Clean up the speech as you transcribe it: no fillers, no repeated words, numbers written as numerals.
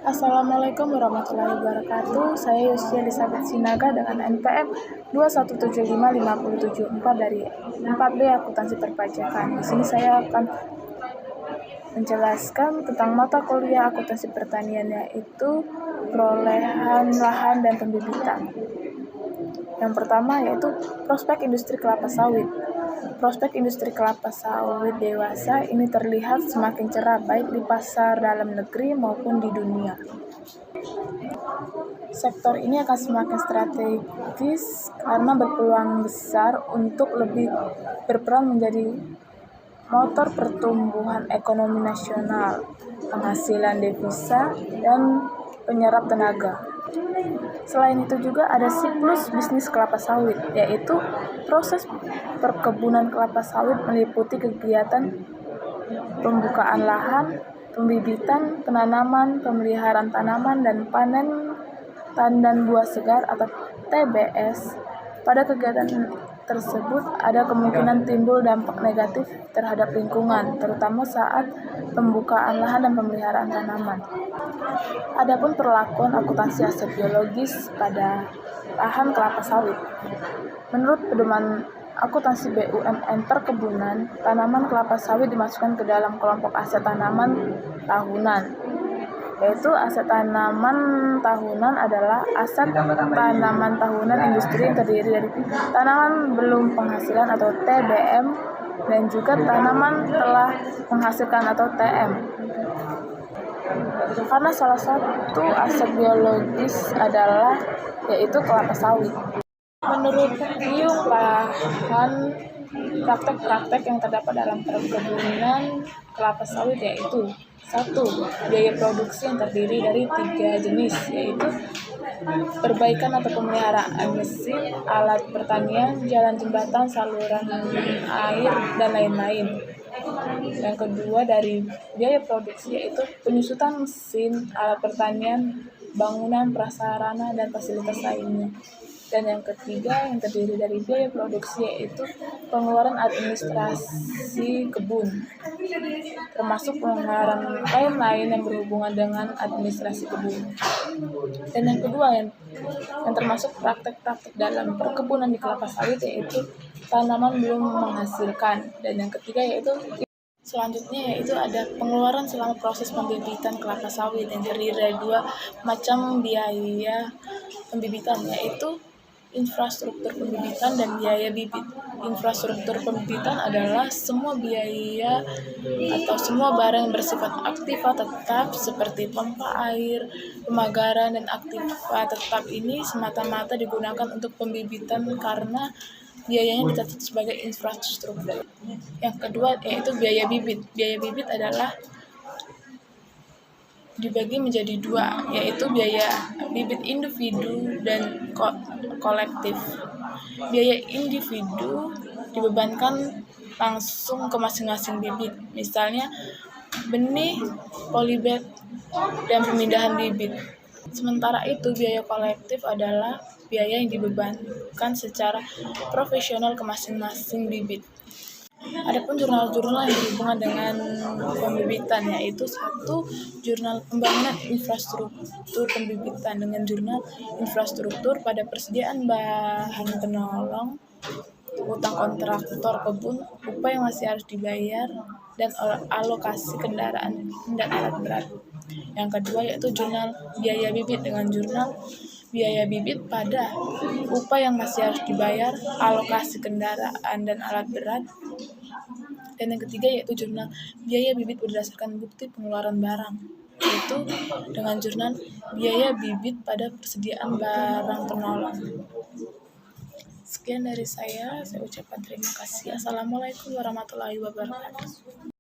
Assalamualaikum warahmatullahi wabarakatuh. Saya Yusya Elizabeth Sinaga dengan NPM 2175574 dari 4B Akuntansi Perpajakan. Di sini saya akan menjelaskan tentang mata kuliah akuntansi pertanian, yaitu perolehan lahan dan pembibitan. Yang pertama yaitu prospek industri kelapa sawit. Prospek industri kelapa sawit dewasa ini terlihat semakin cerah baik di pasar dalam negeri maupun di dunia. Sektor ini akan semakin strategis karena berpeluang besar untuk lebih berperan menjadi motor pertumbuhan ekonomi nasional, penghasilan devisa, dan penyerap tenaga. Selain itu juga ada siklus bisnis kelapa sawit, yaitu proses perkebunan kelapa sawit meliputi kegiatan pembukaan lahan, pembibitan, penanaman, pemeliharaan tanaman, dan panen tandan buah segar atau TBS. Pada kegiatan tersebut ada kemungkinan timbul dampak negatif terhadap lingkungan, terutama saat pembukaan lahan dan pemeliharaan tanaman. Adapun perlakuan akuntansi aset biologis pada lahan kelapa sawit. Menurut pedoman akuntansi BUMN perkebunan, tanaman kelapa sawit dimasukkan ke dalam kelompok aset tanaman tahunan, yaitu aset tanaman tahunan adalah aset tanaman tahunan industri yang terdiri dari tanaman belum penghasilan atau TBM dan juga tanaman telah menghasilkan atau TM. Karena salah satu aset biologis adalah yaitu kelapa sawit. Menurut Piung Lahan, praktek-praktek yang terdapat dalam perkebunan kelapa sawit yaitu 1. Biaya produksi yang terdiri dari 3 jenis, yaitu perbaikan atau pemeliharaan mesin, alat pertanian, jalan jembatan, saluran air, dan lain-lain. Yang kedua dari biaya produksi yaitu penyusutan mesin, alat pertanian, bangunan, prasarana, dan fasilitas lainnya. Dan yang ketiga yang terdiri dari biaya produksi yaitu pengeluaran administrasi kebun, termasuk pengeluaran lain-lain yang berhubungan dengan administrasi kebun. Dan yang kedua yang termasuk praktek-praktek dalam perkebunan di kelapa sawit yaitu tanaman belum menghasilkan. Dan yang ketiga yaitu selanjutnya yaitu ada pengeluaran selama proses pembibitan kelapa sawit yang terdiri dari 2 macam biaya pembibitan, yaitu infrastruktur pembibitan dan biaya bibit. Infrastruktur pembibitan adalah semua biaya atau semua barang yang bersifat aktiva tetap seperti pompa air, pemagaran, dan aktiva tetap ini semata-mata digunakan untuk pembibitan karena biayanya dicatat sebagai infrastruktur. Yang kedua yaitu biaya bibit. Biaya bibit adalah dibagi menjadi 2, yaitu biaya bibit individu dan kolektif. Biaya individu dibebankan langsung ke masing-masing bibit, misalnya benih, polybag, dan pemindahan bibit. Sementara itu, biaya kolektif adalah biaya yang dibebankan secara profesional ke masing-masing bibit. Adapun jurnal-jurnal yang berhubungan dengan pembibitan yaitu 1. Jurnal pembangunan infrastruktur pembibitan dengan jurnal infrastruktur pada persediaan bahan penolong, utang kontraktor kebun, upah yang masih harus dibayar, dan alokasi kendaraan dan alat berat. Yang kedua yaitu jurnal biaya bibit dengan jurnal biaya bibit pada upah yang masih harus dibayar, alokasi kendaraan dan alat berat. Dan yang ketiga yaitu jurnal biaya bibit berdasarkan bukti pengeluaran barang, yaitu dengan jurnal biaya bibit pada persediaan barang penolong. Sekian dari saya ucapkan terima kasih. Assalamualaikum warahmatullahi wabarakatuh.